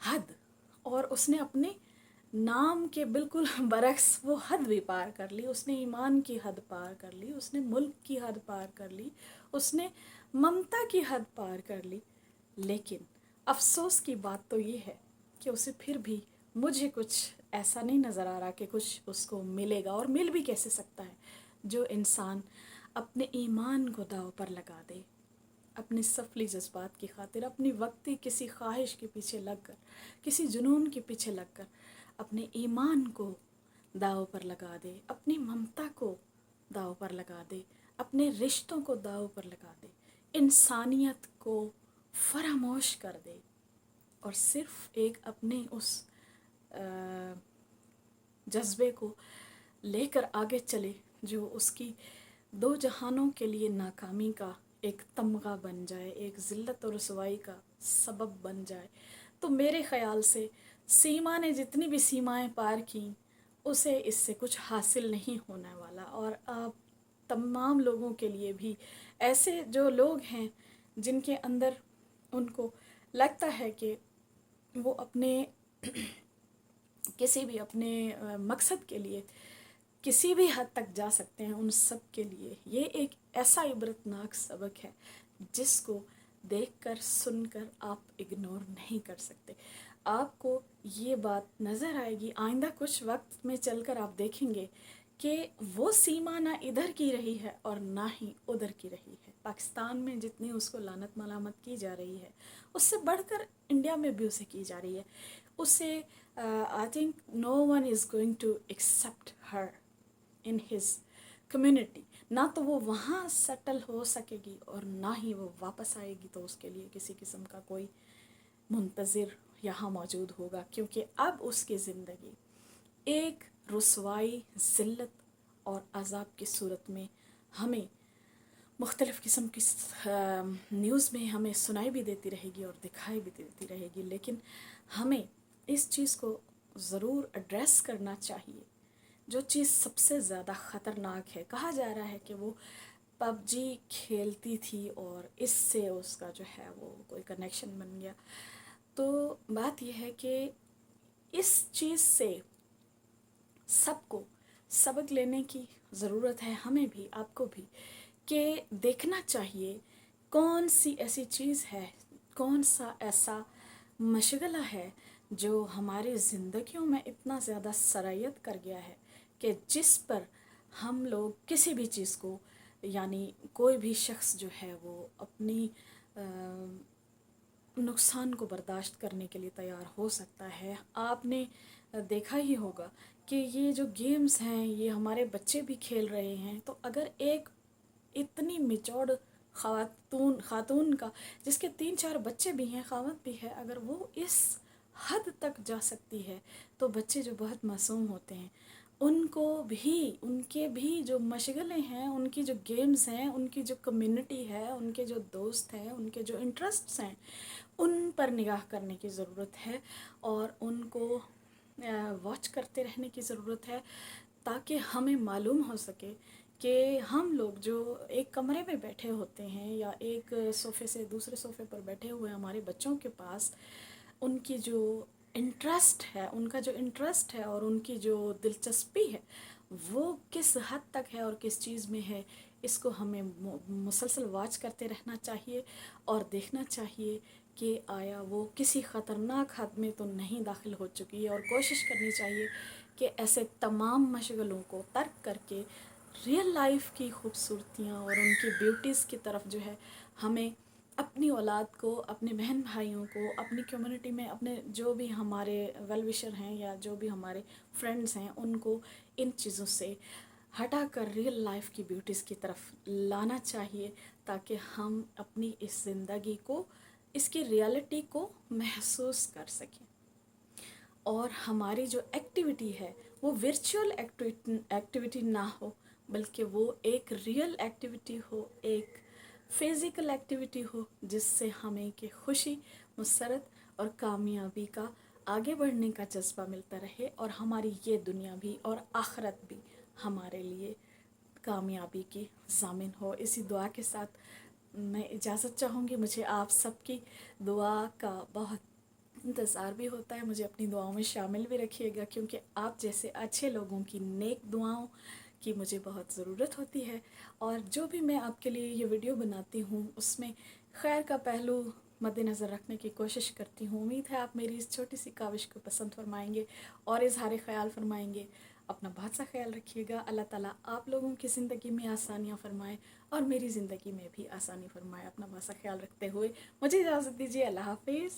حد، اور اس نے اپنے نام کے بالکل برعکس وہ حد بھی پار کر لی. اس نے ایمان کی حد پار کر لی، اس نے ملک کی حد پار کر لی، اس نے ممتا کی حد پار کر لی. لیکن افسوس کی بات تو یہ ہے کہ اسے پھر بھی مجھے کچھ ایسا نہیں نظر آ رہا کہ کچھ اس کو ملے گا. اور مل بھی کیسے سکتا ہے جو انسان اپنے ایمان کو داؤ پر لگا دے، اپنے سفلی جذبات کی خاطر، اپنی وقتی کسی خواہش کے پیچھے لگ کر، کسی جنون کے پیچھے لگ کر اپنے ایمان کو داؤ پر لگا دے، اپنی ممتا کو داؤ پر لگا دے، اپنے رشتوں کو داؤ پر لگا دے، انسانیت کو فراموش کر دے، اور صرف ایک اپنے اس جذبے کو لے کر آگے چلے جو اس کی دو جہانوں کے لیے ناکامی کا ایک تمغہ بن جائے، ایک ذلت اور رسوائی کا سبب بن جائے. تو میرے خیال سے سیما نے جتنی بھی سیمائیں پار کیں اسے اس سے کچھ حاصل نہیں ہونے والا. اور آپ تمام لوگوں کے لیے بھی، ایسے جو لوگ ہیں جن کے اندر ان کو لگتا ہے کہ وہ اپنے کسی بھی اپنے مقصد کے لیے کسی بھی حد تک جا سکتے ہیں، ان سب کے لیے یہ ایک ایسا عبرتناک سبق ہے جس کو دیکھ کر سن کر آپ اگنور نہیں کر سکتے. آپ کو یہ بات نظر آئے گی آئندہ کچھ وقت میں چل کر، آپ دیکھیں گے کہ وہ سیما نہ ادھر کی رہی ہے اور نہ ہی ادھر کی رہی ہے. پاکستان میں جتنی اس کو لعنت ملامت کی جا رہی ہے اس سے بڑھ کر انڈیا میں بھی اسے کی جا رہی ہے. اسے I think no one is going to accept her in his community. نہ تو وہ وہاں سیٹل ہو سکے گی اور نہ ہی وہ واپس آئے گی تو اس کے لیے کسی قسم کا کوئی منتظر یہاں موجود ہوگا، کیونکہ اب اس کی زندگی ایک رسوائی، ذلت اور عذاب کی صورت میں ہمیں مختلف قسم کی نیوز میں ہمیں سنائی بھی دیتی رہے گی اور دکھائی بھی دیتی رہے گی. لیکن ہمیں اس چیز کو ضرور ایڈریس کرنا چاہیے. جو چیز سب سے زیادہ خطرناک ہے، کہا جا رہا ہے کہ وہ پب جی کھیلتی تھی اور اس سے اس کا جو ہے وہ کوئی کنیکشن بن گیا. تو بات یہ ہے کہ اس چیز سے سب کو سبق لینے کی ضرورت ہے، ہمیں بھی، آپ کو بھی، کہ دیکھنا چاہیے کون سی ایسی چیز ہے، کون سا ایسا مشغلہ ہے جو ہماری زندگیوں میں اتنا زیادہ سرایت کر گیا ہے کہ جس پر ہم لوگ کسی بھی چیز کو، یعنی کوئی بھی شخص جو ہے وہ اپنی نقصان کو برداشت کرنے کے لیے تیار ہو سکتا ہے. آپ نے دیکھا ہی ہوگا کہ یہ جو گیمز ہیں یہ ہمارے بچے بھی کھیل رہے ہیں. تو اگر ایک اتنی میچورڈ خاتون کا جس کے 3-4 بچے بھی ہیں، خاوند بھی ہے، اگر وہ اس حد تک جا سکتی ہے تو بچے جو بہت معصوم ہوتے ہیں ان کو بھی، ان کے بھی جو مشغلیں ہیں، ان کی جو گیمز ہیں، ان کی جو کمیونٹی ہے، ان کے جو دوست ہیں، ان کے جو انٹرسٹس ہیں، ان پر نگاہ کرنے کی ضرورت ہے اور ان کو واچ کرتے رہنے کی ضرورت ہے تاکہ ہمیں معلوم ہو سکے کہ ہم لوگ جو ایک کمرے میں بیٹھے ہوتے ہیں یا ایک صوفے سے دوسرے صوفے پر بیٹھے ہوئے ہمارے بچوں کے پاس ان کی جو انٹرسٹ ہے، ان کا جو انٹرسٹ ہے اور ان کی جو دلچسپی ہے وہ کس حد تک ہے اور کس چیز میں ہے، اس کو ہمیں مسلسل واچ کرتے رہنا چاہیے اور دیکھنا چاہیے کہ آیا وہ کسی خطرناک حد میں تو نہیں داخل ہو چکی ہے. اور کوشش کرنی چاہیے کہ ایسے تمام مشغلوں کو ترک کر کے ریئل لائف کی خوبصورتیاں اور ان کی بیوٹیز کی طرف جو ہے ہمیں اپنی اولاد کو، اپنے بہن بھائیوں کو، اپنی کمیونٹی میں اپنے جو بھی ہمارے ویل وشر ہیں یا جو بھی ہمارے فرینڈز ہیں ان کو ان چیزوں سے ہٹا کر ریئل لائف کی بیوٹیز کی طرف لانا چاہیے تاکہ ہم اپنی اس زندگی کو، اس کی ریالٹی کو محسوس کر سکیں اور ہماری جو ایکٹیویٹی ہے وہ ورچوئل ایکٹیویٹی نہ ہو بلکہ وہ ایک ریئل ایکٹیویٹی ہو، ایک فزیکل ایکٹیویٹی ہو جس سے ہمیں کہ خوشی، مسرت اور کامیابی کا، آگے بڑھنے کا جذبہ ملتا رہے اور ہماری یہ دنیا بھی اور آخرت بھی ہمارے لیے کامیابی کی ضامن ہو. اسی دعا کے ساتھ میں اجازت چاہوں گی. مجھے آپ سب کی دعا کا بہت انتظار بھی ہوتا ہے. مجھے اپنی دعاؤں میں شامل بھی رکھیے گا، کیونکہ آپ جیسے اچھے لوگوں کی نیک دعاؤں کی مجھے بہت ضرورت ہوتی ہے. اور جو بھی میں آپ کے لیے یہ ویڈیو بناتی ہوں اس میں خیر کا پہلو مد نظر رکھنے کی کوشش کرتی ہوں. امید ہے آپ میری اس چھوٹی سی کاوش کو پسند فرمائیں گے اور اظہار خیال فرمائیں گے. اپنا بہت سا خیال رکھیے گا. اللہ تعالیٰ آپ لوگوں کی زندگی میں آسانیاں فرمائے اور میری زندگی میں بھی آسانی فرمائے. اپنا بہت سا خیال رکھتے ہوئے مجھے اجازت دیجیے. اللہ حافظ.